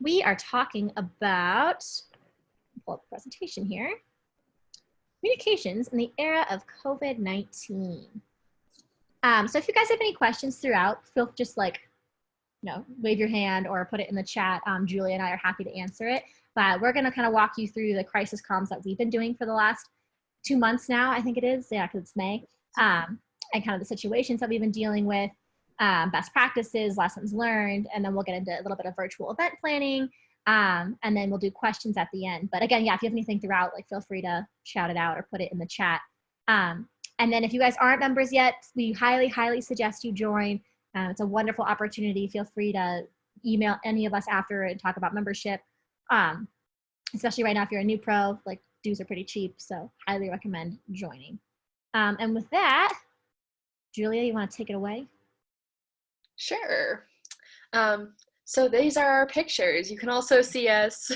We are talking about, pull up the presentation here, communications in the era of COVID-19. So if you guys have any questions throughout, feel just wave your hand or put it in the chat. Julia and I are happy to answer it. But we're going to kind of walk you through the crisis comms that we've been doing for the last 2 months now, I think it is. Yeah, because it's May. And kind of the situations that we've been dealing with, best practices, lessons learned, and then we'll get into a little bit of virtual event planning. And then we'll do questions at the end. But again, yeah, if you have anything throughout, feel free to shout it out or put it in the chat. And then if you guys aren't members yet, we highly, highly suggest you join. It's a wonderful opportunity. Feel free to email any of us after and talk about membership. Especially right now, if you're a new pro, dues are pretty cheap, so highly recommend joining. And with that, Julia, you want to take it away? Sure. So these are our pictures. You can also see us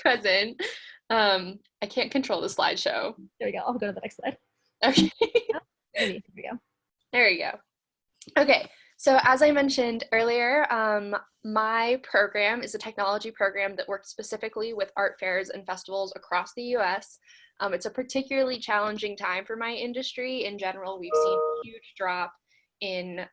present. I can't control the slideshow. There we go. I'll go to the next slide. Okay. There we go. There we go. Okay. So as I mentioned earlier, my program is a technology program that works specifically with art fairs and festivals across the US. It's a particularly challenging time for my industry. In general, we've seen a huge drop in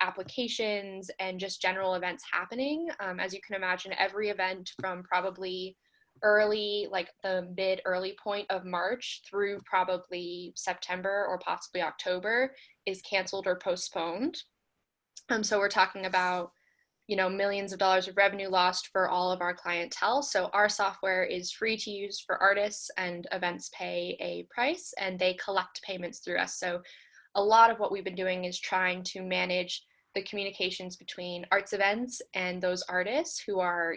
applications and just general events happening. As you can imagine, every event from probably early, the mid-early point of March through probably September or possibly October is canceled or postponed. So we're talking about, millions of dollars of revenue lost for all of our clientele. So our software is free to use for artists, and events pay a price and they collect payments through us. So a lot of what we've been doing is trying to manage the communications between arts events and those artists who are,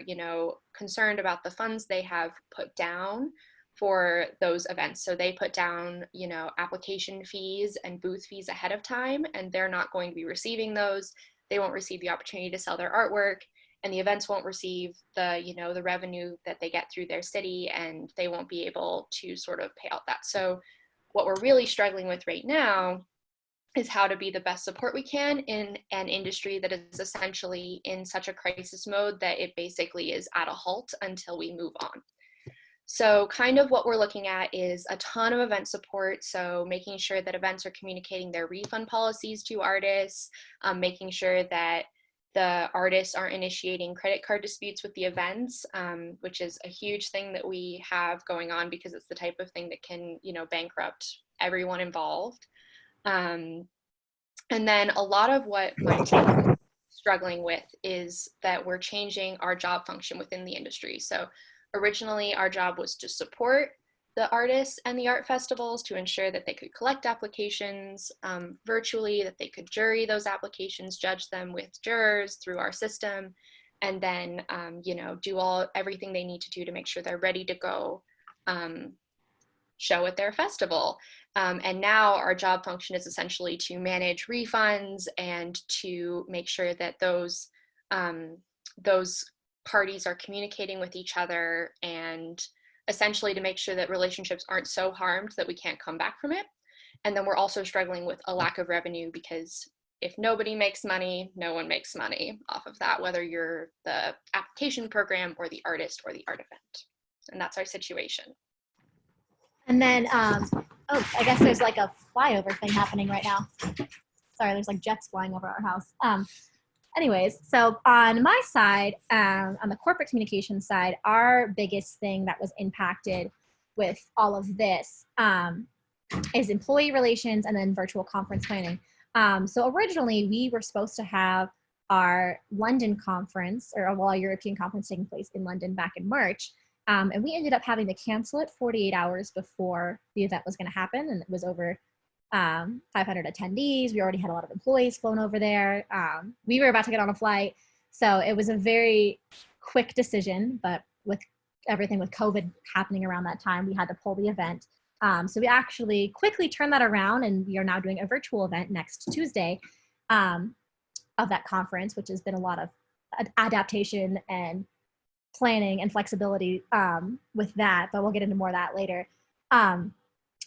concerned about the funds they have put down for those events. So they put down, application fees and booth fees ahead of time, and they're not going to be receiving those. They won't receive the opportunity to sell their artwork, and the events won't receive the, the revenue that they get through their city, and they won't be able to sort of pay out that. So what we're really struggling with right now is how to be the best support we can in an industry that is essentially in such a crisis mode that it basically is at a halt until we move on. So kind of what we're looking at is a ton of event support. So making sure that events are communicating their refund policies to artists, making sure that the artists aren't initiating credit card disputes with the events, which is a huge thing that we have going on because it's the type of thing that can, bankrupt everyone involved. And then a lot of what my team is struggling with is that we're changing our job function within the industry. So originally our job was to support the artists and the art festivals to ensure that they could collect applications virtually, that they could jury those applications, judge them with jurors through our system, and then do everything they need to do to make sure they're ready to go show at their festival. And now our job function is essentially to manage refunds and to make sure that those parties are communicating with each other, and essentially to make sure that relationships aren't so harmed that we can't come back from it. And then we're also struggling with a lack of revenue, because if nobody makes money, no one makes money off of that, whether you're the application program or the artist or the art event. And that's our situation. And then, I guess there's a flyover thing happening right now. Sorry, there's jets flying over our house. Anyways, so on my side, on the corporate communications side, our biggest thing that was impacted with all of this is employee relations and then virtual conference planning. So originally we were supposed to have our London conference, or our European conference taking place in London back in March. And we ended up having to cancel it 48 hours before the event was going to happen. And it was over 500 attendees. We already had a lot of employees flown over there. We were about to get on a flight. So it was a very quick decision, but with everything with COVID happening around that time, we had to pull the event. So we actually quickly turned that around, and we are now doing a virtual event next Tuesday of that conference, which has been a lot of adaptation and planning and flexibility with that, but we'll get into more of that later.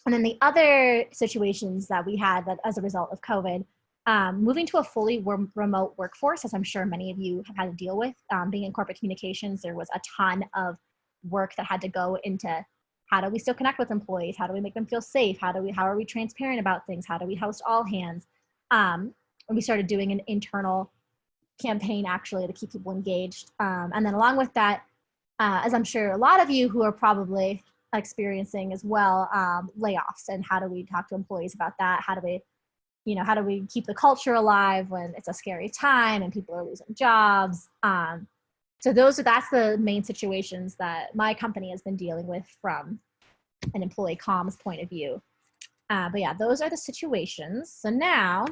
And then the other situations that we had that as a result of COVID moving to a fully remote workforce, as I'm sure many of you have had to deal with, being in corporate communications, there was a ton of work that had to go into how do we still connect with employees? How do we make them feel safe? How are we transparent about things? How do we host all hands? And we started doing an internal campaign actually to keep people engaged. And then along with that, as I'm sure a lot of you who are probably experiencing as well, layoffs, and how do we talk to employees about that? How do we keep the culture alive when it's a scary time and people are losing jobs? So that's the main situations that my company has been dealing with from an employee comms point of view. But yeah, those are the situations. So now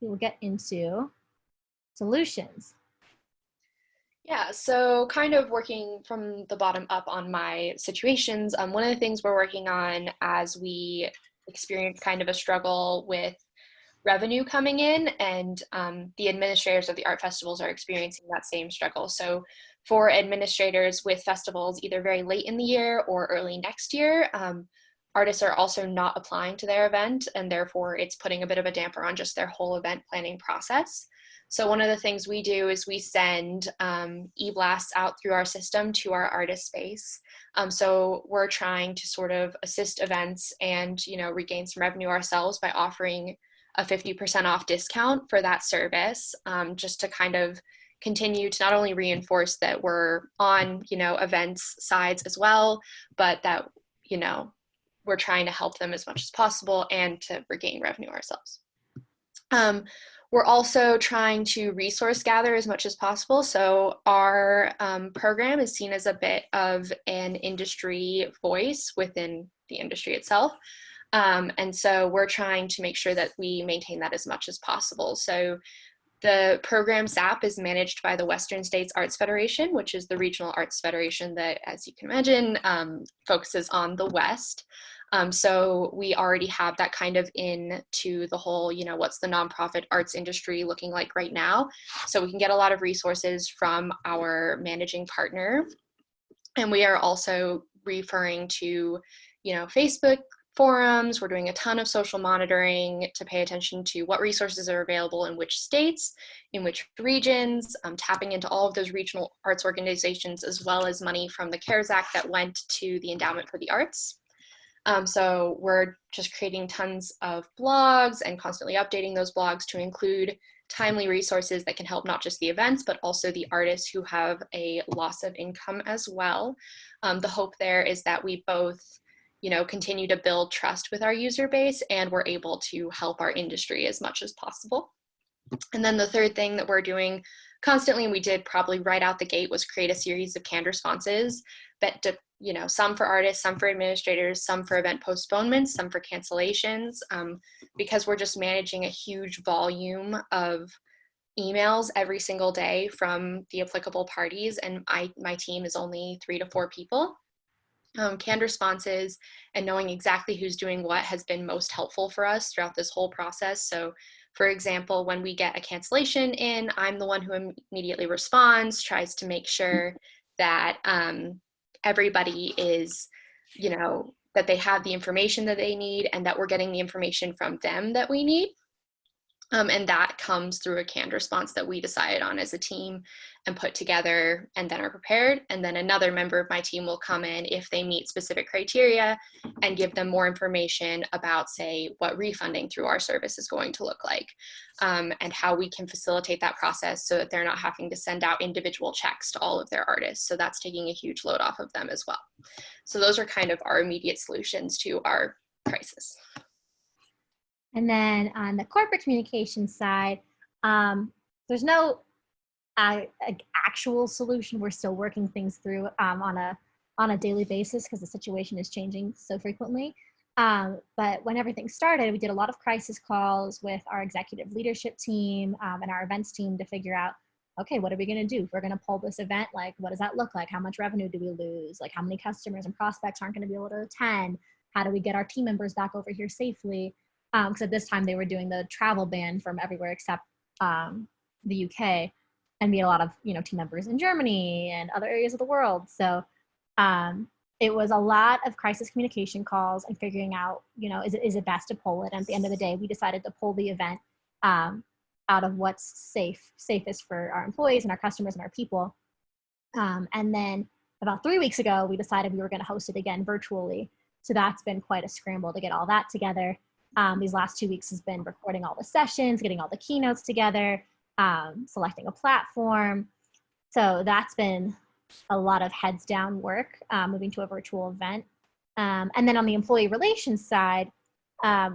we will get into solutions. Yeah, so kind of working from the bottom up on my situations, one of the things we're working on as we experience kind of a struggle with revenue coming in, and the administrators of the art festivals are experiencing that same struggle. So for administrators with festivals either very late in the year or early next year, artists are also not applying to their event, and therefore it's putting a bit of a damper on just their whole event planning process. So one of the things we do is we send e-blasts out through our system to our artist space. So we're trying to sort of assist events and, regain some revenue ourselves by offering a 50% off discount for that service, just to kind of continue to not only reinforce that we're on, events sides as well, but that, we're trying to help them as much as possible and to regain revenue ourselves. We're also trying to resource gather as much as possible. So our program is seen as a bit of an industry voice within the industry itself. And so we're trying to make sure that we maintain that as much as possible. So the program SAP is managed by the Western States Arts Federation, which is the regional arts federation that, as you can imagine, focuses on the West. So we already have that kind of into the whole, what's the nonprofit arts industry looking like right now? So we can get a lot of resources from our managing partner. And we are also referring to, Facebook forums. We're doing a ton of social monitoring to pay attention to what resources are available in which states, in which regions, tapping into all of those regional arts organizations, as well as money from the CARES Act that went to the Endowment for the Arts. So we're just creating tons of blogs and constantly updating those blogs to include timely resources that can help not just the events, but also the artists who have a loss of income as well. The hope there is that we both, continue to build trust with our user base, and we're able to help our industry as much as possible. And then the third thing that we're doing constantly, and we did probably right out the gate, was create a series of canned responses that, some for artists, some for administrators, some for event postponements, some for cancellations, because we're just managing a huge volume of emails every single day from the applicable parties, and my team is only 3 to 4 people. Canned responses and knowing exactly who's doing what has been most helpful for us throughout this whole process. So for example, when we get a cancellation in, I'm the one who immediately responds, tries to make sure that everybody is, that they have the information that they need, and that we're getting the information from them that we need. And that comes through a canned response that we decided on as a team and put together and then are prepared. And then another member of my team will come in if they meet specific criteria and give them more information about, say, what refunding through our service is going to look like, and how we can facilitate that process so that they're not having to send out individual checks to all of their artists. So that's taking a huge load off of them as well. So those are kind of our immediate solutions to our crisis. And then on the corporate communication side, there's no actual solution. We're still working things through on a daily basis because the situation is changing so frequently. But when everything started, we did a lot of crisis calls with our executive leadership team and our events team to figure out, okay, what are we going to do? If we're going to pull this event, like, what does that look like? How much revenue do we lose? Like, how many customers and prospects aren't going to be able to attend? How do we get our team members back over here safely? Because at this time they were doing the travel ban from everywhere except the UK, and we had a lot of team members in Germany and other areas of the world. So it was a lot of crisis communication calls and figuring out, is it best to pull it? And at the end of the day, we decided to pull the event out of what's safest for our employees and our customers and our people. And then about 3 weeks ago, we decided we were going to host it again virtually. So that's been quite a scramble to get all that together. These last 2 weeks has been recording all the sessions, getting all the keynotes together, selecting a platform. So that's been a lot of heads down work, moving to a virtual event. And then on the employee relations side,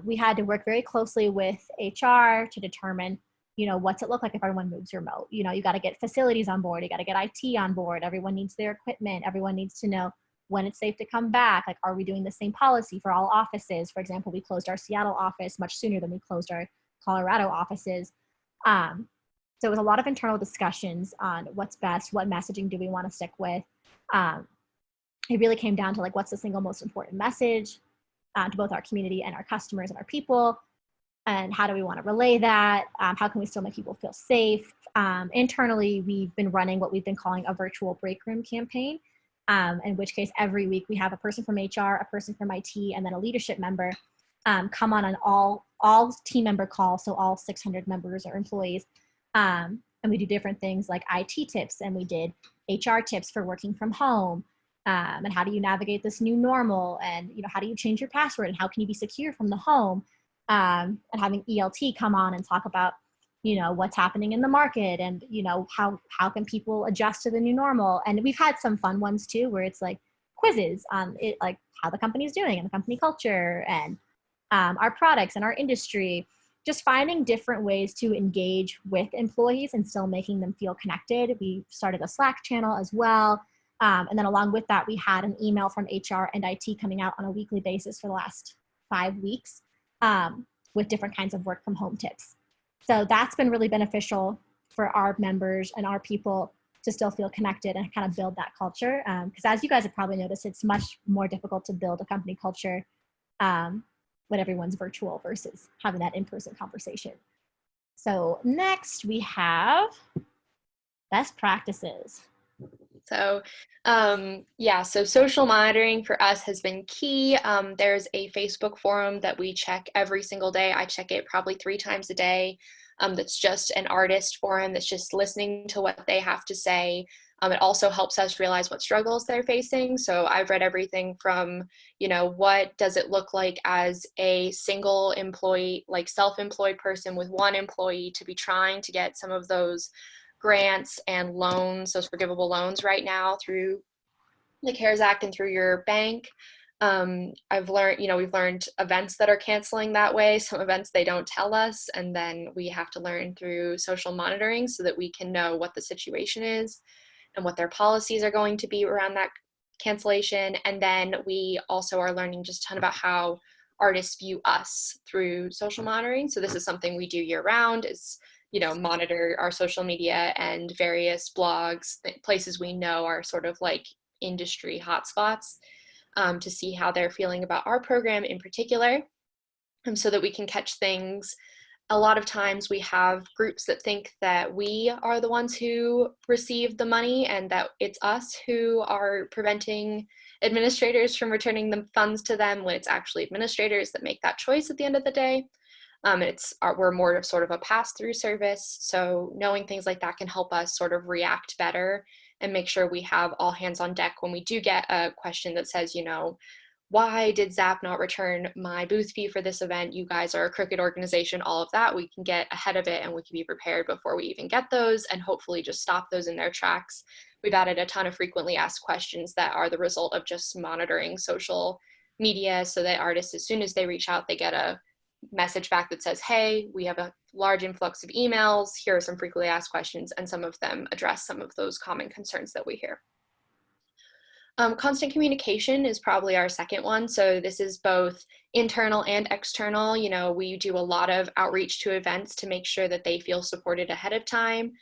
we had to work very closely with HR to determine, what's it look like if everyone moves remote? You got to get facilities on board. You got to get IT on board. Everyone needs their equipment. Everyone needs to know when it's safe to come back. Like, are we doing the same policy for all offices? For example, we closed our Seattle office much sooner than we closed our Colorado offices. So it was a lot of internal discussions on what's best, what messaging do we want to stick with. It really came down to like, what's the single most important message to both our community and our customers and our people, and how do we want to relay that? How can we still make people feel safe? Internally, we've been running what we've been calling a virtual break room campaign, in which case every week we have a person from HR, a person from IT, and then a leadership member come on an all team member call, so all 600 members or employees. And we do different things like IT tips, and we did HR tips for working from home. And how do you navigate this new normal? And, how do you change your password? And how can you be secure from the home? And having ELT come on and talk about, what's happening in the market, and, how can people adjust to the new normal? And we've had some fun ones too, where it's like quizzes on it, like how the company's doing and the company culture and our products and our industry, just finding different ways to engage with employees and still making them feel connected. We started a Slack channel as well. And then along with that, we had an email from HR and IT coming out on a weekly basis for the last 5 weeks with different kinds of work from home tips. So that's been really beneficial for our members and our people to still feel connected and kind of build that culture. Because as you guys have probably noticed, it's much more difficult to build a company culture when everyone's virtual versus having that in-person conversation. So next we have best practices. So so social monitoring for us has been key. There's a Facebook forum that we check every single day. I check it probably 3 times a day. That's just an artist forum that's just listening to what they have to say. It also helps us realize what struggles they're facing. So I've read everything from, what does it look like as a single employee, like self-employed person with one employee, to be trying to get some of those grants and loans, those forgivable loans right now through the CARES Act and through your bank. I've learned, we've learned events that are canceling that way, some events they don't tell us, and then we have to learn through social monitoring so that we can know what the situation is and what their policies are going to be around that cancellation. And then we also are learning just a ton about how artists view us through social monitoring. So this is something we do year round, is monitor our social media and various blogs, places we know are sort of like industry hotspots, to see how they're feeling about our program in particular, so that we can catch things. A lot of times we have groups that think that we are the ones who receive the money and that it's us who are preventing administrators from returning the funds to them, when it's actually administrators that make that choice at the end of the day. We're more of sort of a pass-through service, so knowing things like that can help us sort of react better and make sure we have all hands on deck when we do get a question that says, why did ZAP not return my booth fee for this event? You guys are a crooked organization, all of that. We can get ahead of it and we can be prepared before we even get those, and hopefully just stop those in their tracks. We've added a ton of frequently asked questions that are the result of just monitoring social media, so that artists, as soon as they reach out, they get a message back that says, hey, we have a large influx of emails. Here are some frequently asked questions, and some of them address some of those common concerns that we hear. Constant communication is probably our second one. So this is both internal and external. We do a lot of outreach to events to make sure that they feel supported ahead of time.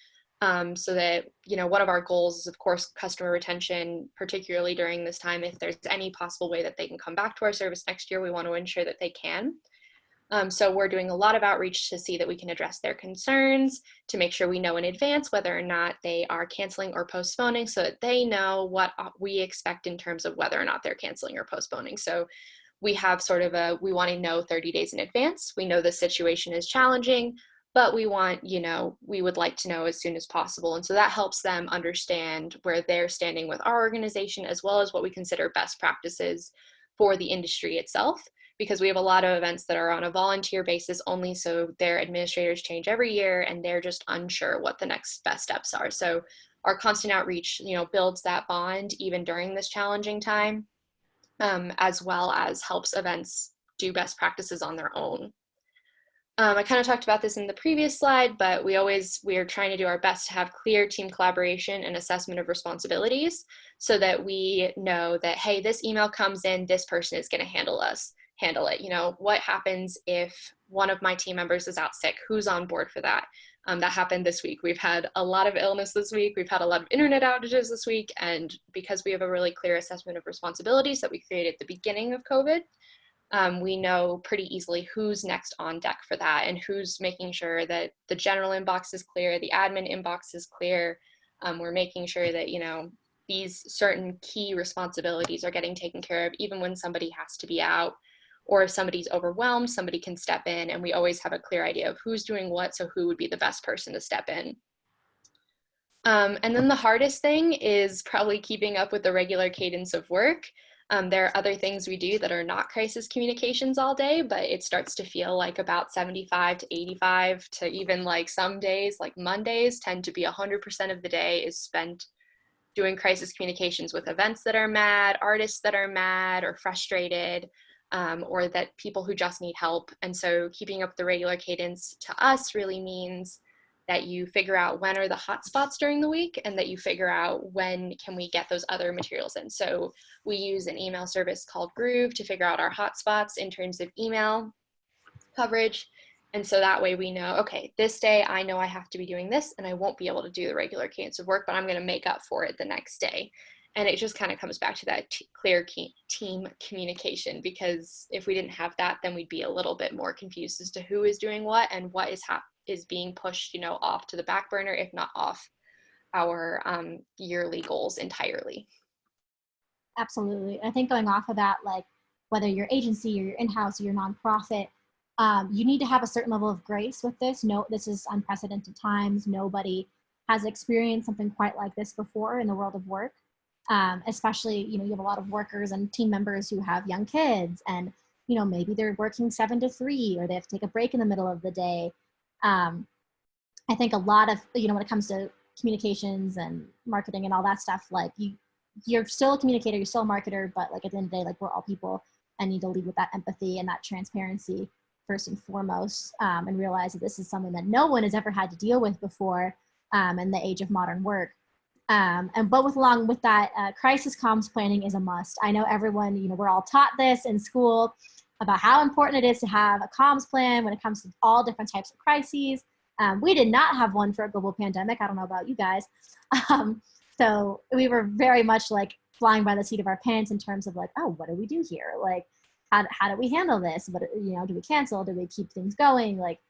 So that, one of our goals is, of course, customer retention, particularly during this time. If there's any possible way that they can come back to our service next year, we want to ensure that they can. So we're doing a lot of outreach to see that we can address their concerns, to make sure we know in advance whether or not they are canceling or postponing, so that they know what we expect in terms of whether or not they're canceling or postponing. So we have sort of we want to know 30 days in advance. We know the situation is challenging. but we want, we would like to know as soon as possible. And so that helps them understand where they're standing with our organization, as well as what we consider best practices for the industry itself, because we have a lot of events that are on a volunteer basis only. So their administrators change every year and they're just unsure what the next best steps are. So our constant outreach, builds that bond even during this challenging time, as well as helps events do best practices on their own. I kind of talked about this in the previous slide, but we are trying to do our best to have clear team collaboration and assessment of responsibilities so that we know that, hey, this email comes in, this person is going to handle it. What happens if one of my team members is out sick? Who's on board for that? That happened this week. We've had a lot of illness this week. We've had a lot of internet outages this week. And because we have a really clear assessment of responsibilities that we created at the beginning of COVID, we know pretty easily who's next on deck for that and who's making sure that the general inbox is clear, the admin inbox is clear. We're making sure that, these certain key responsibilities are getting taken care of, even when somebody has to be out, or if somebody's overwhelmed, somebody can step in, and we always have a clear idea of who's doing what, so who would be the best person to step in. And then the hardest thing is probably keeping up with the regular cadence of work. There are other things we do that are not crisis communications all day, but it starts to feel like about 75 to 85 to even like some days, like Mondays, tend to be 100% of the day is spent doing crisis communications with events that are mad, artists that are mad or frustrated, or that people who just need help. And so keeping up the regular cadence to us really means that you figure out when are the hot spots during the week and that you figure out when can we get those other materials in. So we use an email service called Groove to figure out our hot spots in terms of email coverage. And so that way we know, okay, this day I know I have to be doing this and I won't be able to do the regular cadence of work, but I'm going to make up for it the next day. And it just kind of comes back to that clear team communication, because if we didn't have that, then we'd be a little bit more confused as to who is doing what and what is being pushed, off to the back burner, if not off our yearly goals entirely. Absolutely. I think going off of that, like whether your agency or your in-house or your nonprofit, you need to have a certain level of grace with this. No, this is unprecedented times. Nobody has experienced something quite like this before in the world of work. Especially, you have a lot of workers and team members who have young kids and, maybe they're working 7 to 3 or they have to take a break in the middle of the day. I think a lot of, when it comes to communications and marketing and all that stuff, like you're still a communicator, you're still a marketer, but like at the end of the day, like we're all people and need to lead with that empathy and that transparency first and foremost, and realize that this is something that no one has ever had to deal with before in the age of modern work. But along with that, crisis comms planning is a must. I know everyone, we're all taught this in school about how important it is to have a comms plan when it comes to all different types of crises. We did not have one for a global pandemic. I don't know about you guys. So we were very much like flying by the seat of our pants in terms of like, oh, what do we do here? Like, how do we handle this? But, do we cancel? Do we keep things going? Like,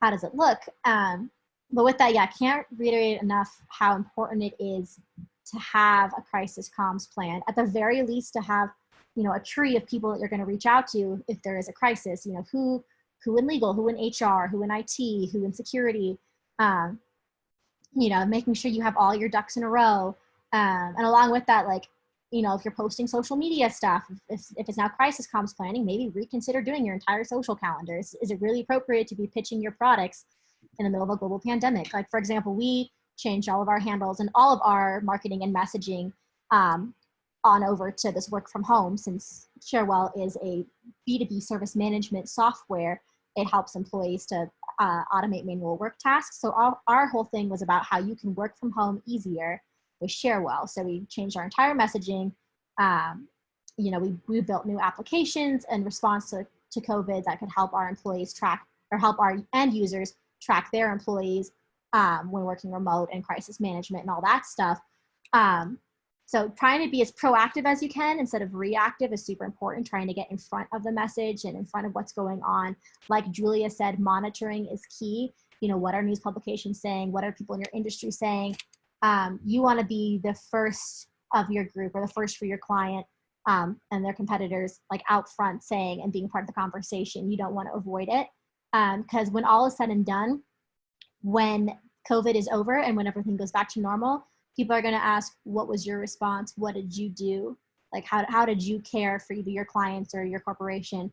how does it look? But with that, I can't reiterate enough how important it is to have a crisis comms plan. At the very least, to have, a tree of people that you're going to reach out to if there is a crisis. Who in legal, who in HR, who in IT, who in security. Making sure you have all your ducks in a row. And along with that, like, if you're posting social media stuff, if it's now crisis comms planning, maybe reconsider doing your entire social calendar. Is it really appropriate to be pitching your products in the middle of a global pandemic? Like, for example, we changed all of our handles and all of our marketing and messaging on over to this work from home. Since Sharewell is a B2B service management software, it helps employees to automate manual work tasks. So our whole thing was about how you can work from home easier with Sharewell. So we changed our entire messaging. We built new applications in response to COVID that could help our employees track, or help our end users track their employees when working remote, and crisis management and all that stuff. So trying to be as proactive as you can instead of reactive is super important. Trying to get in front of the message and in front of what's going on. Like Julia said, monitoring is key. What are news publications saying? What are people in your industry saying? You want to be the first of your group or the first for your client and their competitors, like out front saying and being part of the conversation. You don't want to avoid it, because when all is said and done, when COVID is over and when everything goes back to normal, people are going to ask, what was your response? What did you do? Like, how did you care for either your clients or your corporation?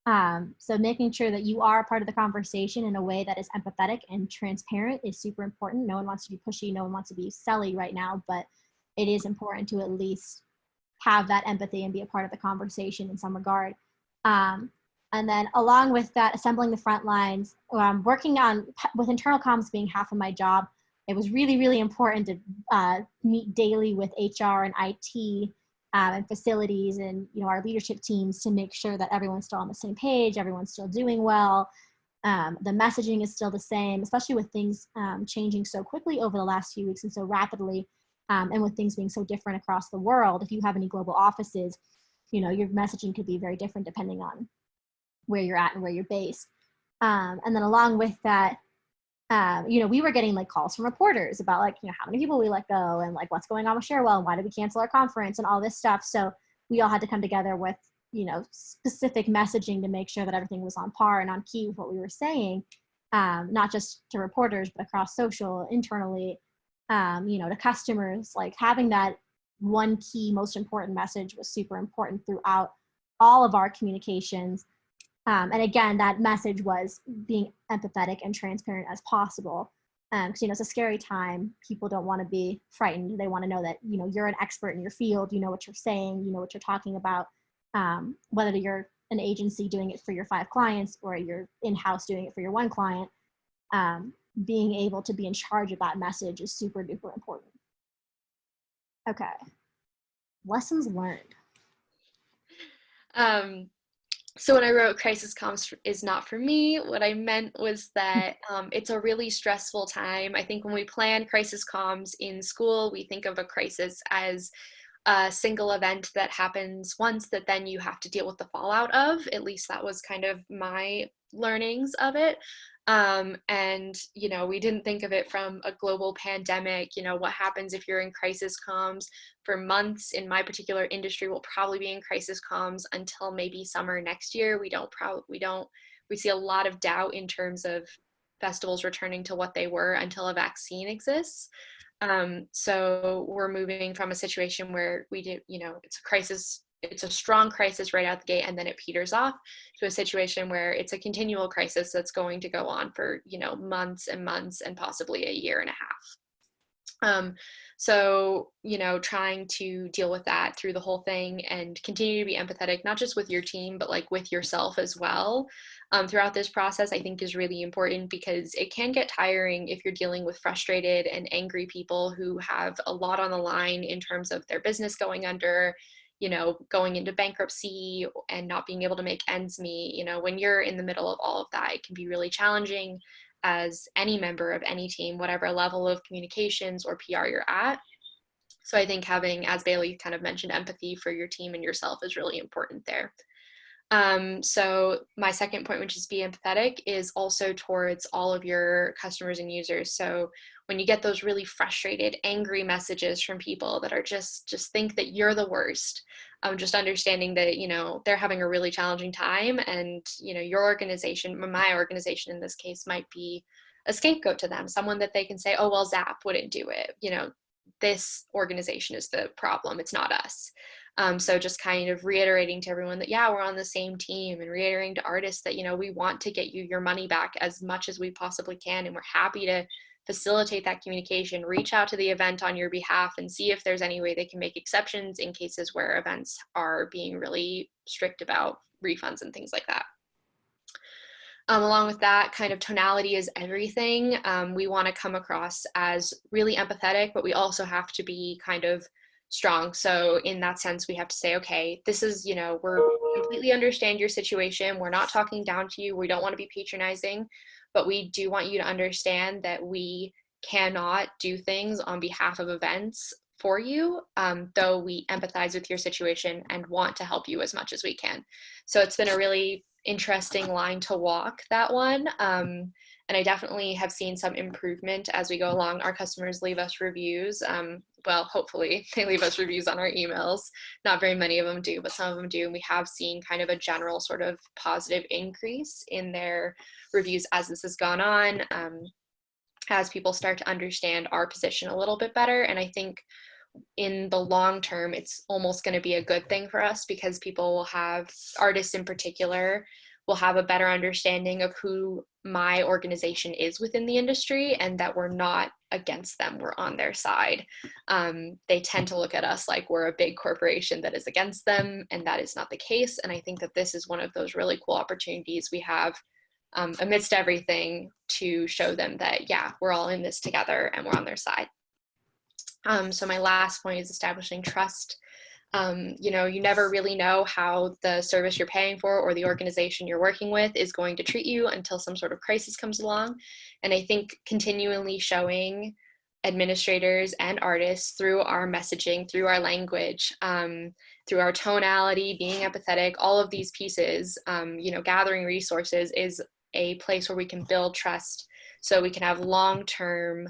So making sure that you are a part of the conversation in a way that is empathetic and transparent is super important. No one wants to be pushy. No one wants to be selly right now, but it is important to at least have that empathy and be a part of the conversation in some regard. And then along with that, assembling the front lines, working on with internal comms being half of my job, it was really, really important to meet daily with HR and IT and facilities and our leadership teams to make sure that everyone's still on the same page, everyone's still doing well. The messaging is still the same, especially with things changing so quickly over the last few weeks and so rapidly, and with things being so different across the world. If you have any global offices, your messaging could be very different depending on where you're at and where you're based. And then along with that, we were getting like calls from reporters about like, how many people we let go and like what's going on with Sharewell and why did we cancel our conference and all this stuff. So we all had to come together with, specific messaging to make sure that everything was on par and on key with what we were saying, not just to reporters, but across social, internally, to customers. Like having that one key, most important message was super important throughout all of our communications. And again, that message was being empathetic and transparent as possible. Because, it's a scary time. People don't want to be frightened. They want to know that, you're an expert in your field. You know what you're saying. You know what you're talking about. Whether you're an agency doing it for your 5 clients or you're in-house doing it for your 1 client, being able to be in charge of that message is super duper important. Okay. Lessons learned. So when I wrote crisis comms is not for me, what I meant was that it's a really stressful time. I think when we plan crisis comms in school, we think of a crisis as a single event that happens once that then you have to deal with the fallout of. At least that was kind of my learnings of it. And, we didn't think of it from a global pandemic. What happens if you're in crisis comms for months? In my particular industry, we'll probably be in crisis comms until maybe summer next year. We see a lot of doubt in terms of festivals returning to what they were until a vaccine exists. So we're moving from a situation where it's a crisis, it's a strong crisis right out the gate, and then it peters off to a situation where it's a continual crisis that's going to go on for, months and months and possibly a year and a half. So, trying to deal with that through the whole thing and continue to be empathetic, not just with your team, but like with yourself as well. Throughout this process, I think is really important because it can get tiring if you're dealing with frustrated and angry people who have a lot on the line in terms of their business going under, going into bankruptcy and not being able to make ends meet. When you're in the middle of all of that, it can be really challenging as any member of any team, whatever level of communications or PR you're at. So I think having, as Bailey kind of mentioned, empathy for your team and yourself is really important there. So my second point, which is be empathetic, is also towards all of your customers and users. So when you get those really frustrated, angry messages from people that are just think that you're the worst, just understanding that, they're having a really challenging time and, your organization, my organization in this case, might be a scapegoat to them, someone that they can say, oh, well, Zap wouldn't do it. This organization is the problem. It's not us. So just kind of reiterating to everyone that, yeah, we're on the same team, and reiterating to artists that, we want to get you your money back as much as we possibly can. And we're happy to facilitate that communication, reach out to the event on your behalf and see if there's any way they can make exceptions in cases where events are being really strict about refunds and things like that. Along with that, kind of tonality is everything. We want to come across as really empathetic, but we also have to be kind of strong. So in that sense, we have to say, okay, this is, we completely understand your situation. We're not talking down to you. We don't want to be patronizing, but we do want you to understand that we cannot do things on behalf of events for you, though we empathize with your situation and want to help you as much as we can. So it's been a really interesting line to walk, that one. And I definitely have seen some improvement as we go along. Our customers leave us reviews. Well, hopefully they leave us reviews on our emails. Not very many of them do, but some of them do. And we have seen kind of a general sort of positive increase in their reviews as this has gone on. as people start to understand our position a little bit better. And I think in the long term, it's almost going to be a good thing for us, because people will have, artists in particular, will have a better understanding of who my organization is within the industry, and that we're not against them, we're on their side. They tend to look at us like we're a big corporation that is against them, and that is not the case. And I think that this is one of those really cool opportunities we have, amidst everything, to show them that, yeah, we're all in this together and we're on their side. So my last point is establishing trust. You never really know how the service you're paying for or the organization you're working with is going to treat you until some sort of crisis comes along. And I think continually showing administrators and artists through our messaging, through our language, through our tonality, being empathetic, all of these pieces, gathering resources is a place where we can build trust, so we can have long-term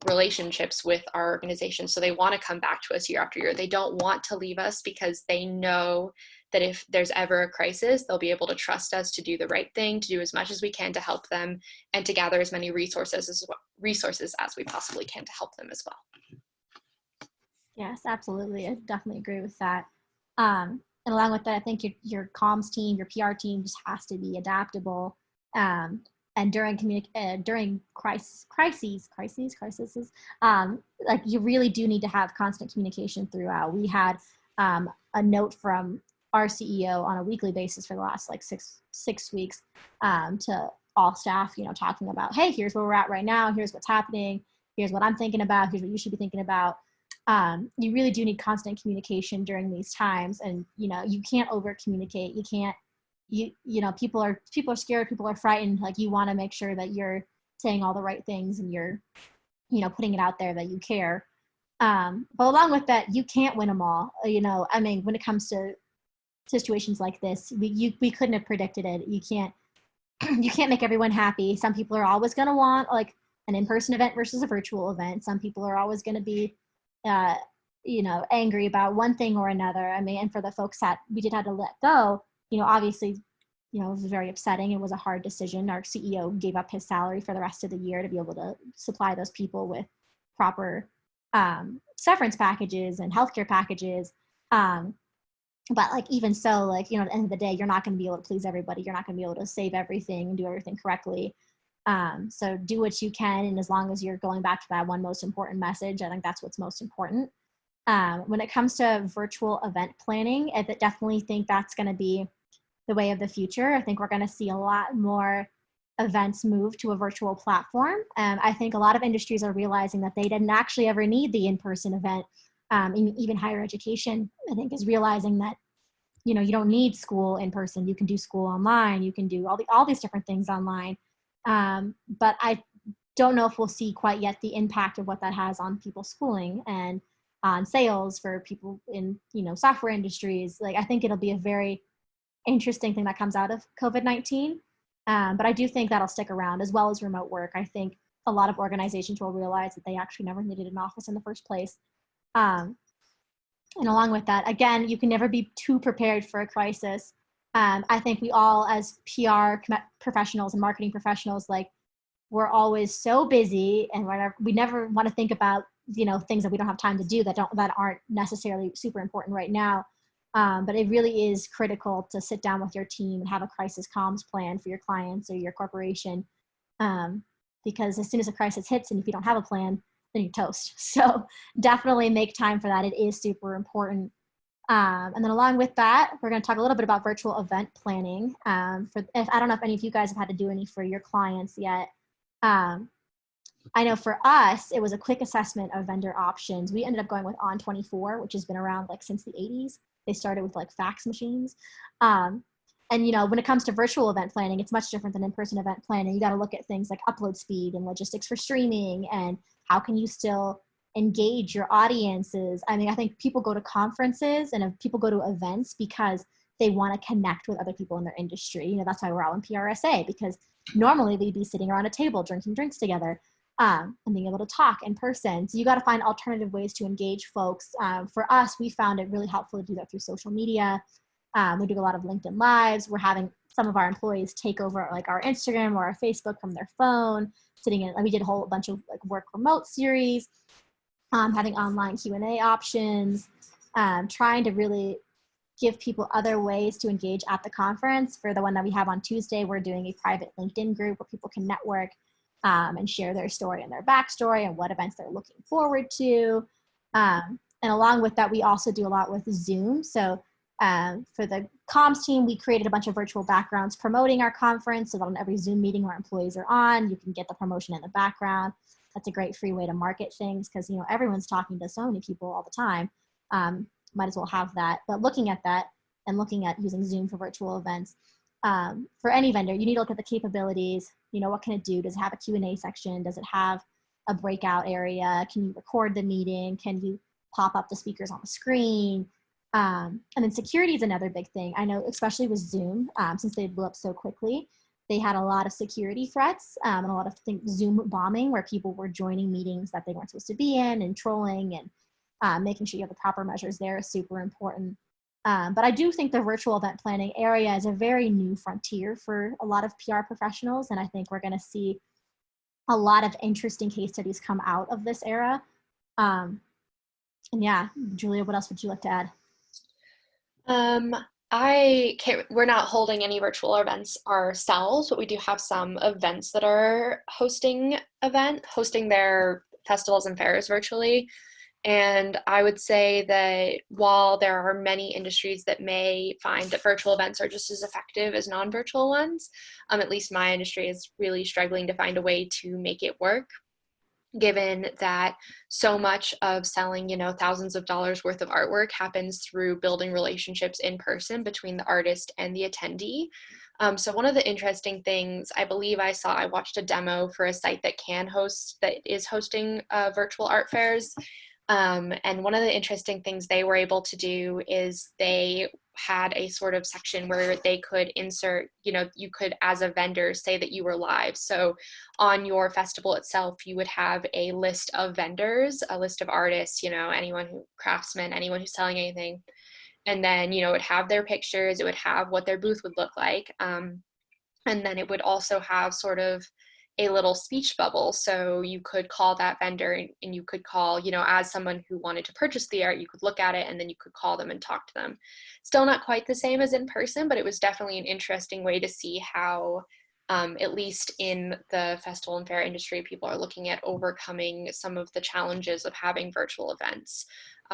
relationships with our organization. So they want to come back to us year after year. They don't want to leave us, because they know that if there's ever a crisis, they'll be able to trust us to do the right thing, to do as much as we can to help them, and to gather as many resources as we possibly can to help them as well. Yes, absolutely. I definitely agree with that. And along with that, I think your comms team, your PR team just has to be adaptable. And during crises, like you really do need to have constant communication throughout. We had a note from our CEO on a weekly basis for the last like six weeks to all staff, talking about, hey, here's where we're at right now. Here's what's happening. Here's what I'm thinking about. Here's what you should be thinking about. You really do need constant communication during these times, and you can't over communicate. You can't. People are scared. People are frightened. Like, you want to make sure that you're saying all the right things and you're, putting it out there that you care. But along with that, you can't win them all. When it comes to situations like this, we couldn't have predicted it. You can't make everyone happy. Some people are always going to want like an in-person event versus a virtual event. Some people are always going to be, angry about one thing or another. And for the folks that we did have to let go, obviously, it was very upsetting. It was a hard decision. Our CEO gave up his salary for the rest of the year to be able to supply those people with proper severance packages and healthcare packages. But like, even so, like, at the end of the day, you're not going to be able to please everybody. You're not going to be able to save everything and do everything correctly. So do what you can. And as long as you're going back to that one most important message, I think that's what's most important. When it comes to virtual event planning, I definitely think that's going to be the way of the future. I think we're going to see a lot more events move to a virtual platform. I think a lot of industries are realizing that they didn't actually ever need the in-person event. Even higher education, I think, is realizing that, you don't need school in person. You can do school online. You can do all these different things online. But I don't know if we'll see quite yet the impact of what that has on people's schooling and on sales for people in, software industries. Like, I think it'll be a very interesting thing that comes out of COVID-19. But I do think that'll stick around, as well as remote work. I think a lot of organizations will realize that they actually never needed an office in the first place. And along with that, again, you can never be too prepared for a crisis. I think we all, as PR professionals and marketing professionals, like, we're always so busy, and we never want to think about, things that we don't have time to do that aren't necessarily super important right now. But it really is critical to sit down with your team and have a crisis comms plan for your clients or your corporation. Because as soon as a crisis hits, and if you don't have a plan, then you're toast. So definitely make time for that. It is super important. And then along with that, we're going to talk a little bit about virtual event planning. I don't know if any of you guys have had to do any for your clients yet. I know for us, it was a quick assessment of vendor options. We ended up going with On24, which has been around like since the 80s. They started with like fax machines. And when it comes to virtual event planning, it's much different than in-person event planning. You got to look at things like upload speed and logistics for streaming, and how can you still engage your audiences. I think people go to conferences and people go to events because they want to connect with other people in their industry. That's why we're all in PRSA, because normally we'd be sitting around a table drinking drinks together. And being able to talk in person. So you got to find alternative ways to engage folks. For us, we found it really helpful to do that through social media. We do a lot of LinkedIn Lives. We're having some of our employees take over like our Instagram or our Facebook from their phone, sitting in, we did a whole bunch of like work remote series, having online Q&A options, trying to really give people other ways to engage at the conference. For the one that we have on Tuesday, we're doing a private LinkedIn group where people can network and share their story and their backstory and what events they're looking forward to. And along with that, we also do a lot with Zoom. So for the comms team, we created a bunch of virtual backgrounds promoting our conference, so that on every Zoom meeting where employees are on, you can get the promotion in the background. That's a great free way to market things because, you know, everyone's talking to so many people all the time. Might as well have that. But looking at that and looking at using Zoom for virtual events, for any vendor, you need to look at the capabilities. You know, what can it do? Does it have a Q&A section? Does it have a breakout area? Can you record the meeting? Can you pop up the speakers on the screen? And then security is another big thing. I know, especially with Zoom, since they blew up so quickly, they had a lot of security threats and a lot of Zoom bombing where people were joining meetings that they weren't supposed to be in and trolling, and making sure you have the proper measures there is super important. But I do think the virtual event planning area is a very new frontier for a lot of PR professionals. And I think we're going to see a lot of interesting case studies come out of this era. And yeah, Julia, what else would you like to add? We're not holding any virtual events ourselves, but we do have some events that are hosting their festivals and fairs virtually. And I would say that while there are many industries that may find that virtual events are just as effective as non-virtual ones, at least my industry is really struggling to find a way to make it work, given that so much of selling, you know, thousands of dollars worth of artwork happens through building relationships in person between the artist and the attendee. So one of the interesting things I believe I watched a demo for a site that is hosting virtual art fairs. And one of the interesting things they were able to do is they had a sort of section where they could insert, you know, you could as a vendor say that you were live. So on your festival itself, you would have a list of vendors, a list of artists, you know, craftsmen, anyone who's selling anything. And then, you know, it would have their pictures, it would have what their booth would look like. And then it would also have sort of a little speech bubble. So you could call that vendor and you could call, you know, as someone who wanted to purchase the art, you could look at it and then you could call them and talk to them. Still not quite the same as in person, but it was definitely an interesting way to see how, at least in the festival and fair industry, people are looking at overcoming some of the challenges of having virtual events.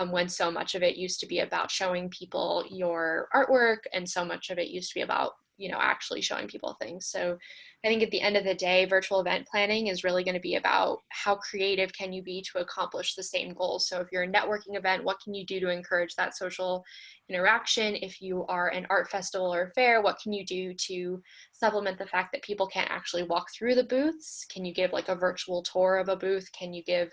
When so much of it used to be about showing people your artwork and so much of it used to be about, you know, actually showing people things. So I think at the end of the day, virtual event planning is really going to be about how creative can you be to accomplish the same goals. So if you're a networking event, what can you do to encourage that social interaction? If you are an art festival or fair, what can you do to supplement the fact that people can't actually walk through the booths? Can you give like a virtual tour of a booth? Can you give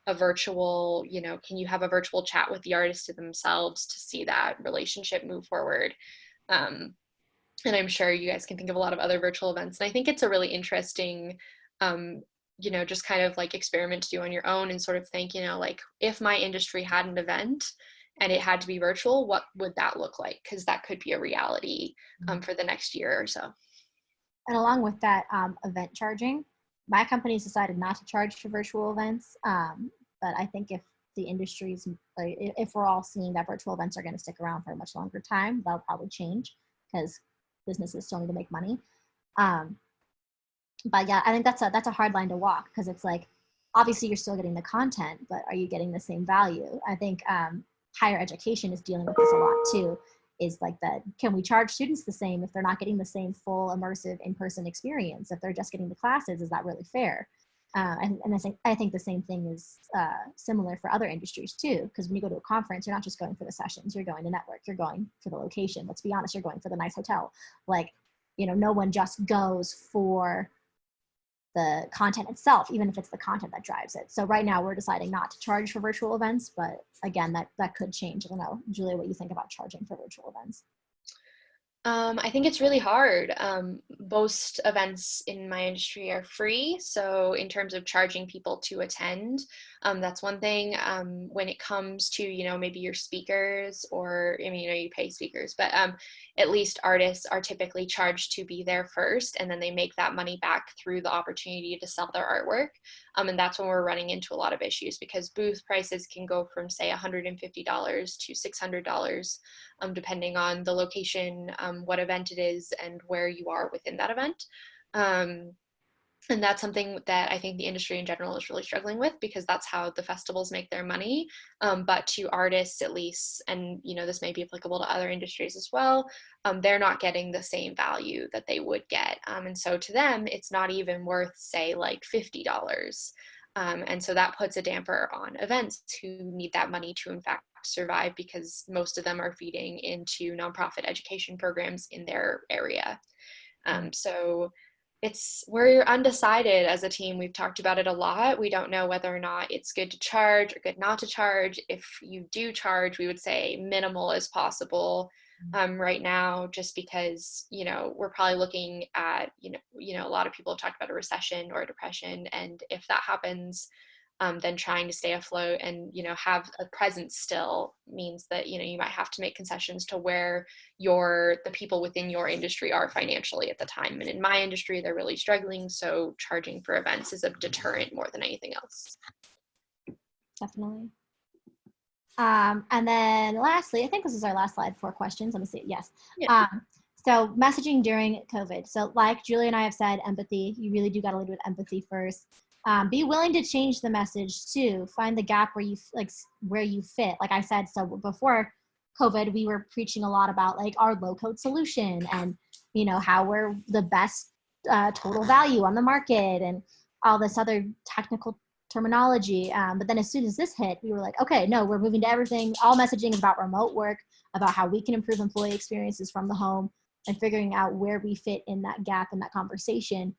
a virtual, you know, can you have a virtual chat with the artist themselves to see that relationship move forward? And I'm sure you guys can think of a lot of other virtual events. And I think it's a really interesting, you know, just kind of like experiment to do on your own and sort of think, you know, like if my industry had an event and it had to be virtual, what would that look like? Because that could be a reality for the next year or so. And along with that, event charging, my company's decided not to charge for virtual events. But I think if the industries, if we're all seeing that virtual events are going to stick around for a much longer time, that'll probably change because businesses still need to make money. But yeah, I think that's a hard line to walk because it's like, obviously you're still getting the content, but are you getting the same value? I think higher education is dealing with this a lot too, is like that, can we charge students the same if they're not getting the same full immersive in-person experience? If they're just getting the classes, is that really fair? And I think the same thing is similar for other industries too, because when you go to a conference, you're not just going for the sessions, you're going to network, you're going for the location. Let's be honest, you're going for the nice hotel. Like, you know, no one just goes for the content itself, even if it's the content that drives it. So right now we're deciding not to charge for virtual events, but again, that could change. I don't know, Julia, what you think about charging for virtual events? I think it's really hard. Most events in my industry are free. So in terms of charging people to attend, that's one thing. When it comes to, maybe your speakers or, I mean, you pay speakers, but at least artists are typically charged to be there first, and then they make that money back through the opportunity to sell their artwork. And that's when we're running into a lot of issues, because booth prices can go from, say, $150 to $600, depending on the location, what event it is, and where you are within that event. Um, and that's something that I think the industry in general is really struggling with, because that's how the festivals make their money. But to artists, at least, and this may be applicable to other industries as well, they're not getting the same value that they would get. And so to them, it's not even worth, say, like $50. And so that puts a damper on events who need that money to, in fact, survive, because most of them are feeding into nonprofit education programs in their area. So we're undecided as a team. We've talked about it a lot. We don't know whether or not it's good to charge or good not to charge. If you do charge, we would say minimal as possible right now, just because, we're probably looking at, a lot of people have talked about a recession or a depression. And if that happens, then trying to stay afloat and, have a presence still means that, you might have to make concessions to where the people within your industry are financially at the time. And in my industry, they're really struggling. So charging for events is a deterrent more than anything else. Definitely. And then lastly, I think this is our last slide for questions. Let me see. Yes. Yeah. So messaging during COVID. So like Julia and I have said, empathy, you really do got to lead with empathy first. Be willing to change the message too. Find the gap where you fit. Like I said, so before COVID, we were preaching a lot about like our low code solution and, how we're the best total value on the market and all this other technical terminology. But then as soon as this hit, we were like, okay, no, we're moving to everything. All messaging is about remote work, about how we can improve employee experiences from the home, and figuring out where we fit in that gap in that conversation.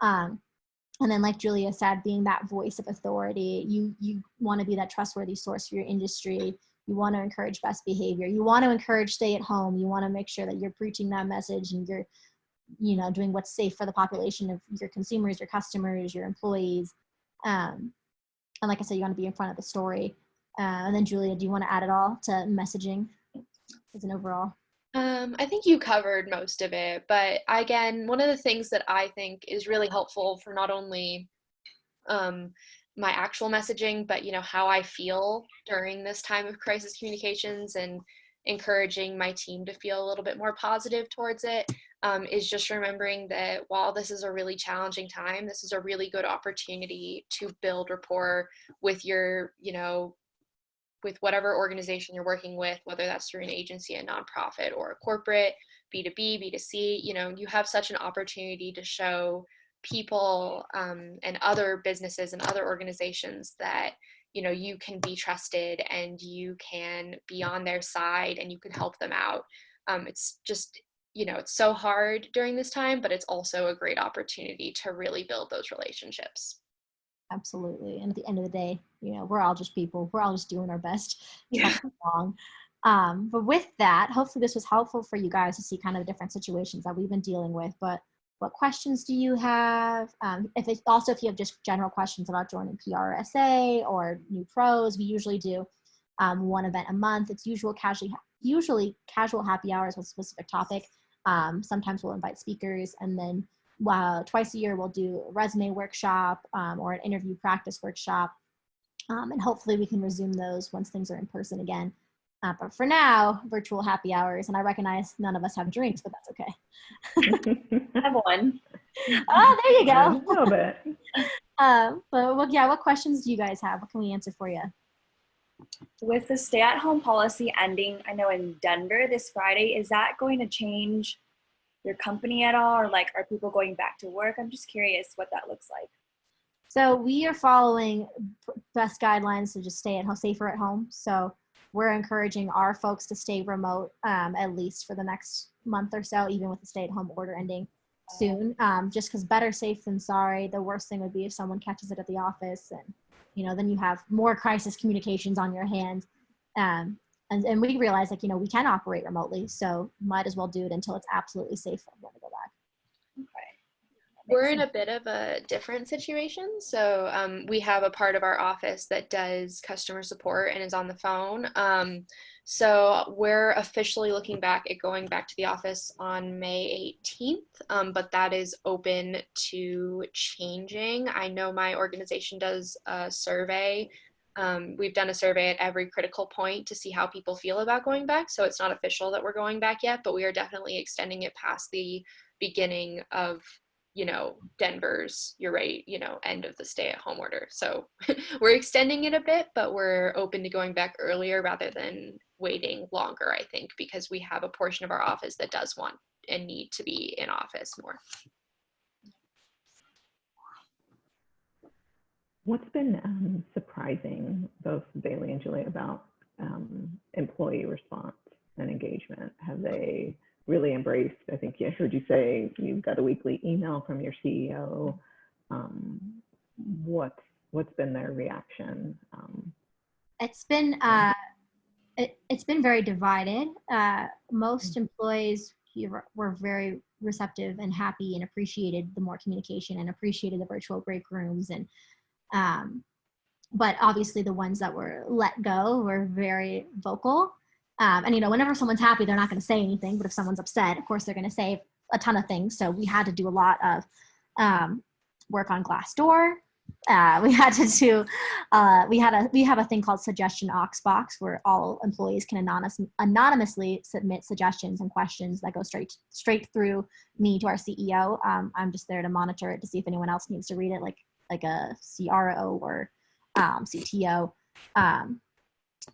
And then like Julia said, being that voice of authority, you want to be that trustworthy source for your industry. You want to encourage best behavior. You want to encourage stay at home. You want to make sure that you're preaching that message and you're, doing what's safe for the population of your consumers, your customers, your employees. And like I said, you want to be in front of the story. And then Julia, do you want to add it all to messaging as an overall? I think you covered most of it, but again, one of the things that I think is really helpful for not only my actual messaging, but how I feel during this time of crisis communications, and encouraging my team to feel a little bit more positive towards it, is just remembering that while this is a really challenging time, this is a really good opportunity to build rapport with your, with whatever organization you're working with, whether that's through an agency, a nonprofit, or a corporate, B2B, B2C. You have such an opportunity to show people and other businesses and other organizations that you can be trusted and you can be on their side and you can help them out. It's just, it's so hard during this time, but it's also a great opportunity to really build those relationships. Absolutely. And at the end of the day, we're all just people. We're all just doing our best. Yeah. Along. But with that, hopefully this was helpful for you guys to see kind of the different situations that we've been dealing with. But what questions do you have? If you have just general questions about joining PRSA or new pros, we usually do one event a month. It's usually casual happy hours with a specific topic. Sometimes we'll invite speakers, and then twice a year we'll do a resume workshop or an interview practice workshop. And hopefully we can resume those once things are in person again. But for now, virtual happy hours. And I recognize none of us have drinks, but that's okay. I have one. Oh, there you go. A little bit. What questions do you guys have? What can we answer for you? With the stay-at-home policy ending, I know in Denver this Friday, is that going to change your company at all? Or are people going back to work? I'm just curious what that looks like. So we are following best guidelines to just stay at home, safer at home. So we're encouraging our folks to stay remote at least for the next month or so, even with the stay-at-home order ending soon. Just because better safe than sorry. The worst thing would be if someone catches it at the office, and then you have more crisis communications on your hands. And and we realized like, we can operate remotely, so might as well do it until it's absolutely safe for everyone to go back. Okay. We're in a bit of a different situation. So we have a part of our office that does customer support and is on the phone. So we're officially looking back at going back to the office on May 18th, but that is open to changing. I know my organization does a survey. We've done a survey at every critical point to see how people feel about going back. So it's not official that we're going back yet, but we are definitely extending it past the beginning of Denver's, you're right, end of the stay-at-home order. So we're extending it a bit, but we're open to going back earlier rather than waiting longer, I think, because we have a portion of our office that does want and need to be in office more. What's been surprising both Bailey and Julia about employee response and engagement? Have they really embraced? I think I heard you say you've got a weekly email from your CEO. What's been their reaction? It's been it's been very divided. Most employees were very receptive and happy and appreciated the more communication and appreciated the virtual break rooms, and but obviously the ones that were let go were very vocal. And whenever someone's happy, they're not going to say anything. But if someone's upset, of course, they're going to say a ton of things. So we had to do a lot of work on Glassdoor. We had to do. We have a thing called Suggestion Box where all employees can anonymously submit suggestions and questions that go straight through me to our CEO. I'm just there to monitor it to see if anyone else needs to read it, like a CRO or CTO.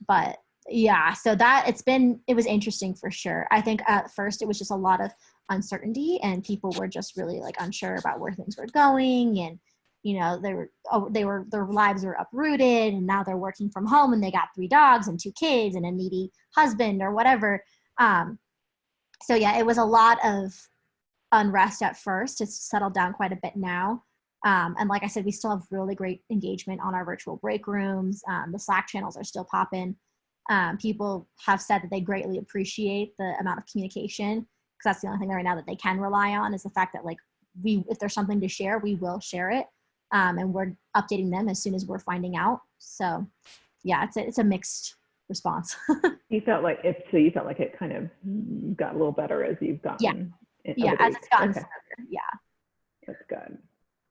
But yeah, so it was interesting for sure. I think at first it was just a lot of uncertainty and people were just really like unsure about where things were going, and their lives were uprooted and now they're working from home and they got 3 dogs and 2 kids and a needy husband or whatever. So yeah, it was a lot of unrest at first. It's settled down quite a bit now. And like I said, we still have really great engagement on our virtual break rooms. The Slack channels are still popping. People have said that they greatly appreciate the amount of communication, because that's the only thing right now that they can rely on, is the fact that if there's something to share, we will share it. And we're updating them as soon as we're finding out. So yeah, it's a mixed response. You felt like it kind of got a little better as you've gotten. Yeah, as it's gotten further. Yeah. That's good.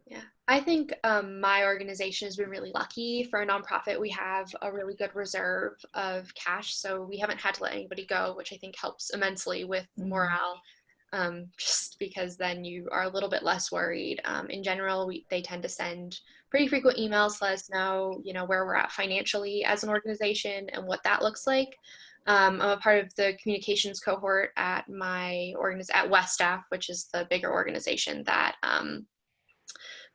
Yeah, I think my organization has been really lucky. For a nonprofit, we have a really good reserve of cash, so we haven't had to let anybody go, which I think helps immensely with morale, just because then you are a little bit less worried. In general, they tend to send pretty frequent emails to let us know, where we're at financially as an organization and what that looks like. I'm a part of the communications cohort at at West Staff, which is the bigger organization that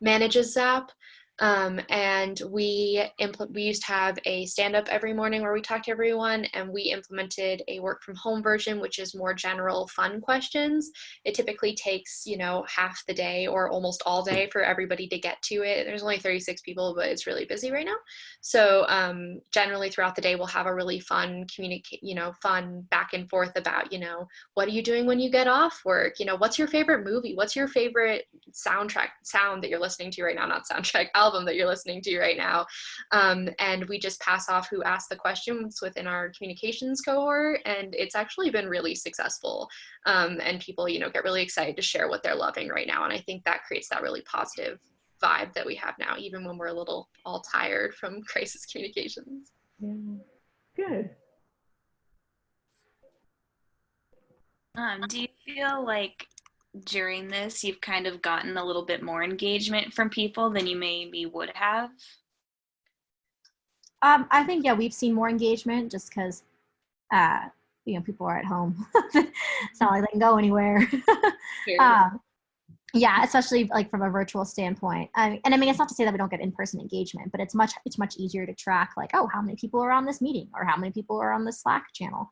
manages Zap. And we used to have a stand-up every morning where we talked to everyone, and we implemented a work from home version, which is more general fun questions. It typically takes, half the day or almost all day for everybody to get to it. There's only 36 people, but it's really busy right now. So generally throughout the day, we'll have a really fun fun back and forth about, what are you doing when you get off work? What's your favorite movie? What's your favorite sound that you're listening to right now? Not soundtrack, album that you're listening to right now. And we just pass off who asked the questions within our communications cohort, and it's actually been really successful. And people, get really excited to share what they're loving right now. And I think that creates that really positive vibe that we have now, even when we're a little all tired from crisis communications. Yeah, good. Do you feel like during this you've kind of gotten a little bit more engagement from people than you maybe would have? I think, yeah, we've seen more engagement just because, people are at home. It's not like they can go anywhere. Yeah, especially from a virtual standpoint. It's not to say that we don't get in-person engagement, but it's much easier to track, how many people are on this meeting or how many people are on the Slack channel.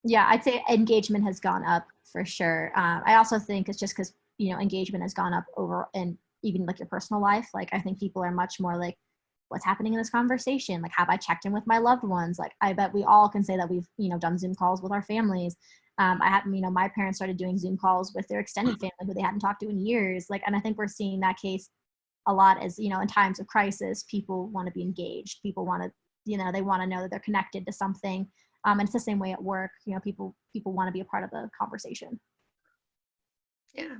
Yeah, I'd say engagement has gone up for sure. I also think it's just because, engagement has gone up over and even your personal life. I think people are much more what's happening in this conversation? Like, have I checked in with my loved ones? Like, I bet we all can say that we've, done Zoom calls with our families. I had, my parents started doing Zoom calls with their extended family who they hadn't talked to in years. Like, and I think we're seeing that case a lot as, in times of crisis, people want to be engaged. People want to, they want to know that they're connected to something. And it's the same way at work. People want to be a part of the conversation. Yeah.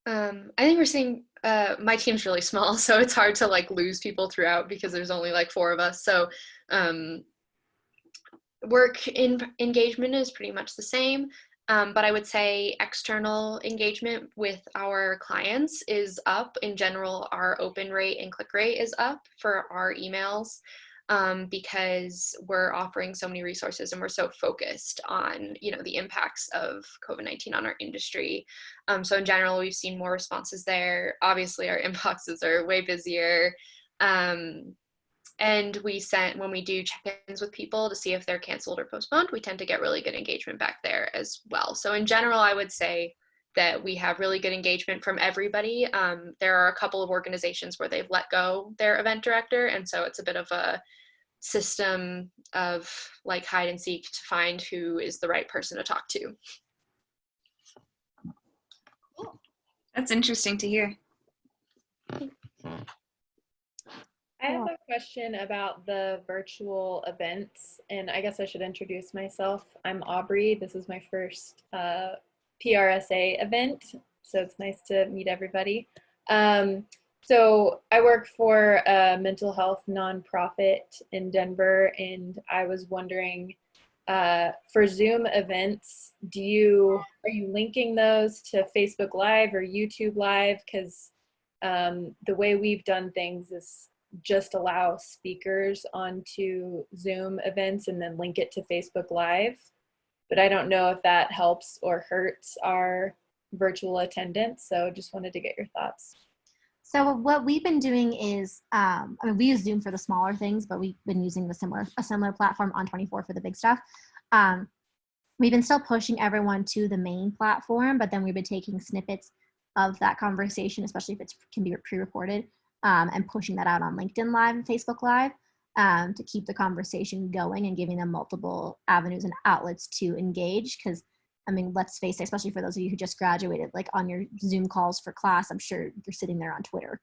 I think we're seeing, my team's really small, so it's hard to like lose people throughout because there's only like 4 of us. So work engagement is pretty much the same. But I would say external engagement with our clients is up. In general, our open rate and click rate is up for our emails. Because we're offering so many resources and we're so focused on, the impacts of COVID-19 on our industry. So in general, we've seen more responses there. Obviously, our inboxes are way busier. And when we do check-ins with people to see if they're canceled or postponed, we tend to get really good engagement back there as well. So in general, I would say that we have really good engagement from everybody. There are a couple of organizations where they've let go their event director, and so it's a bit of a system of like hide and seek to find who is the right person to talk to. That's interesting to hear. I have a question about the virtual events, and I guess I should introduce myself. I'm Aubrey. This is my first PRSA event, so it's nice to meet everybody. So I work for a mental health nonprofit in Denver, and I was wondering, for Zoom events, are you linking those to Facebook Live or YouTube Live? Because the way we've done things is just allow speakers onto Zoom events and then link it to Facebook Live. But I don't know if that helps or hurts our virtual attendance. So just wanted to get your thoughts. So what we've been doing is, we use Zoom for the smaller things, but we've been using a similar platform on 24 for the big stuff. We've been still pushing everyone to the main platform, but then we've been taking snippets of that conversation, especially if it can be pre-recorded, and pushing that out on LinkedIn Live and Facebook Live to keep the conversation going and giving them multiple avenues and outlets to engage. Because let's face it, especially for those of you who just graduated, like on your Zoom calls for class, I'm sure you're sitting there on Twitter.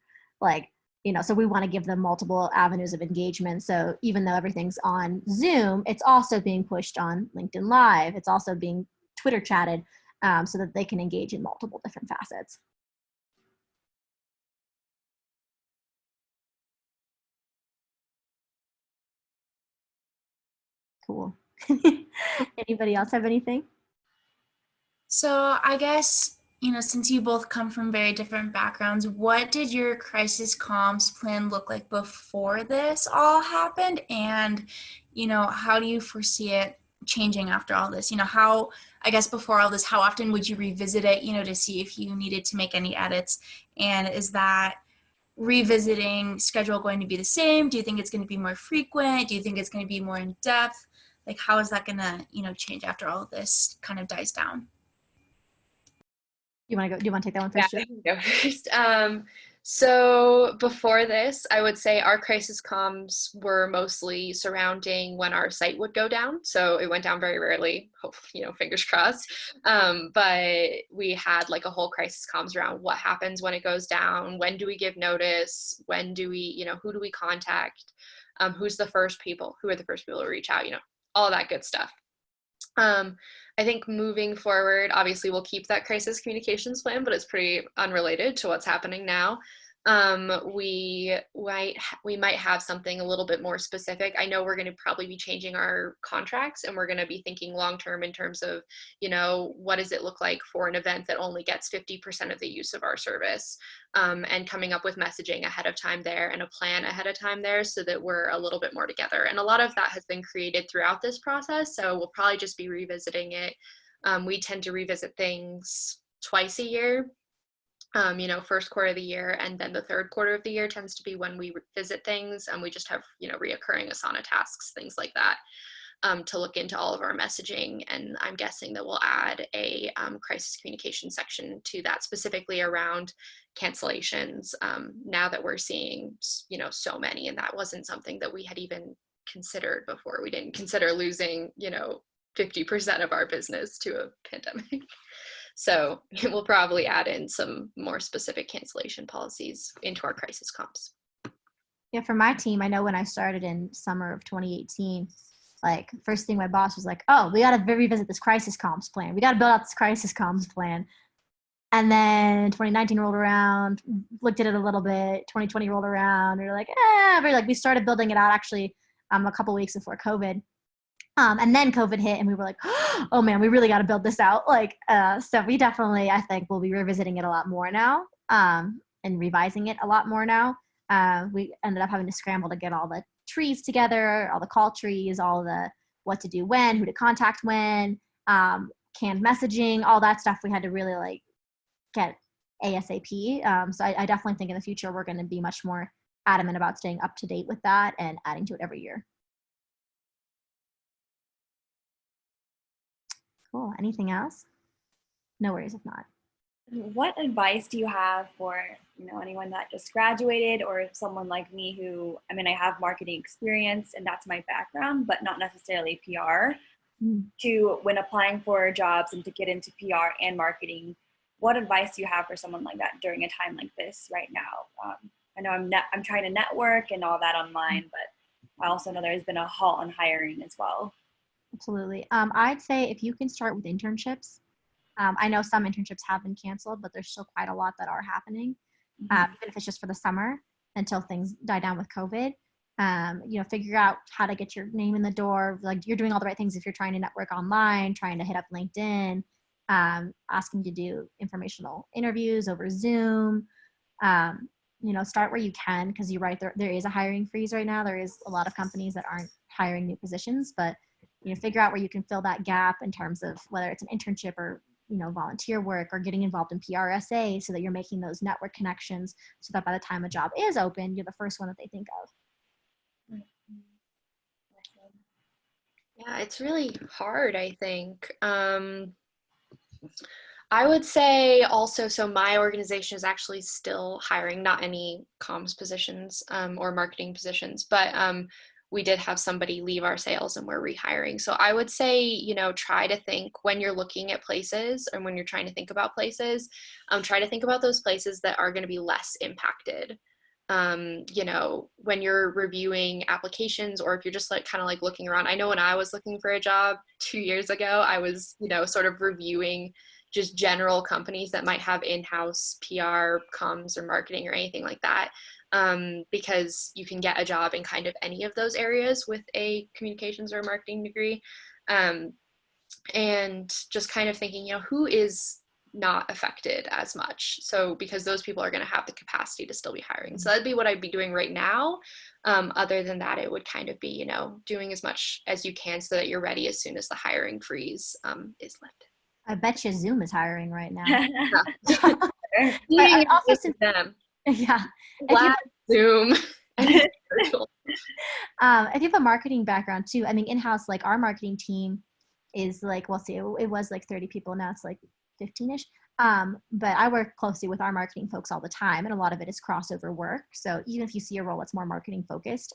So we want to give them multiple avenues of engagement. So even though everything's on Zoom, it's also being pushed on LinkedIn Live. It's also being Twitter chatted so that they can engage in multiple different facets. Cool. Anybody else have anything? So I guess, since you both come from very different backgrounds, what did your crisis comms plan look like before this all happened? And, how do you foresee it changing after all this? Before all this, how often would you revisit it, to see if you needed to make any edits? And is that revisiting schedule going to be the same? Do you think it's going to be more frequent? Do you think it's going to be more in depth? Like, how is that going to, change after all of this kind of dies down? Do you want to take that one first? Yeah, I can go first. So before this, I would say our crisis comms were mostly surrounding when our site would go down. So it went down very rarely, hopefully, fingers crossed. But we had like a whole crisis comms around what happens when it goes down, when do we give notice, when do we, who do we contact, who are the first people to reach out, all that good stuff. I think moving forward, obviously we'll keep that crisis communications plan, but it's pretty unrelated to what's happening now. We might have something a little bit more specific. I know we're going to probably be changing our contracts, and we're going to be thinking long-term in terms of, what does it look like for an event that only gets 50% of the use of our service, and coming up with messaging ahead of time there and a plan ahead of time there so that we're a little bit more together. And a lot of that has been created throughout this process, so we'll probably just be revisiting it. We tend to revisit things twice a year. First quarter of the year, and then the third quarter of the year tends to be when we visit things, and we just have, reoccurring Asana tasks, things like that. to look into all of our messaging. And I'm guessing that we'll add a crisis communication section to that, specifically around cancellations, now that we're seeing, so many. And that wasn't something that we had even considered before. We didn't consider losing, 50% of our business to a pandemic. So we'll probably add in some more specific cancellation policies into our crisis comps. Yeah, for my team, I know when I started in summer of 2018, like first thing my boss was like, oh, we got to revisit this crisis comps plan. We got to build out this crisis comps plan. And then 2019 rolled around, looked at it a little bit. 2020 rolled around. We were like, we started building it out actually a couple weeks before COVID. And then COVID hit and we were like, oh man, we really got to build this out. So we definitely, I think we'll be revisiting it a lot more now, and revising it a lot more now. We ended up having to scramble to get all the trees together, all the call trees, all the what to do when, who to contact when, canned messaging, all that stuff we had to really get ASAP. So I definitely think in the future we're going to be much more adamant about staying up to date with that and adding to it every year. Cool. Anything else? No worries if not. What advice do you have for anyone that just graduated, or someone like me who, I have marketing experience and that's my background, but not necessarily PR, to when applying for jobs and to get into PR and marketing? What advice do you have for someone like that during a time like this right now? I know I'm trying to network and all that online, but I also know there's been a halt on hiring as well. Absolutely. I'd say if you can start with internships. I know some internships have been canceled, but there's still quite a lot that are happening, even if it's just for the summer until things die down with COVID. Figure out how to get your name in the door. You're doing all the right things if you're trying to network online, trying to hit up LinkedIn, asking to do informational interviews over Zoom. Start where you can, because you're right, there is a hiring freeze right now. There is a lot of companies that aren't hiring new positions, but figure out where you can fill that gap in terms of whether it's an internship or volunteer work or getting involved in PRSA, so that you're making those network connections so that by the time a job is open, you're the first one that they think of. Yeah, it's really hard, I think. I would say also, so my organization is actually still hiring, not any comms positions or marketing positions, but we did have somebody leave our sales and we're rehiring. So I would say, try to think when you're looking at places and when you're trying to think about places, try to think about those places that are going to be less impacted. When you're reviewing applications, or if you're just kind of looking around. I know when I was looking for a job 2 years ago, I was, sort of reviewing just general companies that might have in-house PR, comms, or marketing or anything like that. Because you can get a job in kind of any of those areas with a communications or marketing degree. And just kind of thinking, who is not affected as much? So because those people are going to have the capacity to still be hiring. So that'd be what I'd be doing right now. Other than that, it would kind of be, doing as much as you can so that you're ready as soon as the hiring freeze is lifted. I bet you Zoom is hiring right now. I also since them. Yeah. Zoom. If you have a marketing background too, in-house, our marketing team is it was 30 people. Now it's 15-ish. But I work closely with our marketing folks all the time, and a lot of it is crossover work. So even if you see a role that's more marketing focused,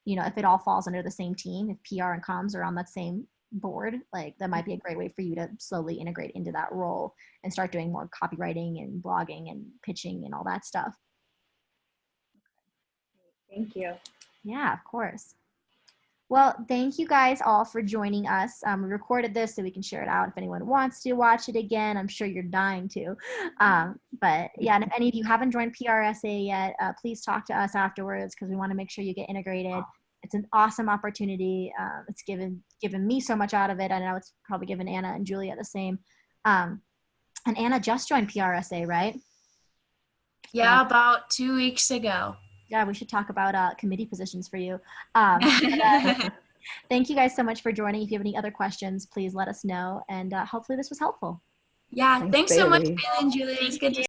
if it all falls under the same team, if PR and comms are on that same board, that might be a great way for you to slowly integrate into that role and start doing more copywriting and blogging and pitching and all that stuff. Thank you. Yeah, of course. Well, thank you guys all for joining us. We recorded this so we can share it out if anyone wants to watch it again. I'm sure you're dying to. But yeah, and if any of you haven't joined PRSA yet, please talk to us afterwards, because we want to make sure you get integrated. It's an awesome opportunity. It's given me so much out of it. I know it's probably given Anna and Julia the same. And Anna just joined PRSA, right? Yeah, about 2 weeks ago. Yeah, we should talk about committee positions for you. Thank you guys so much for joining. If you have any other questions, please let us know. And hopefully this was helpful. Yeah, thanks so much, Bailey. Bailey and Julia. It's good to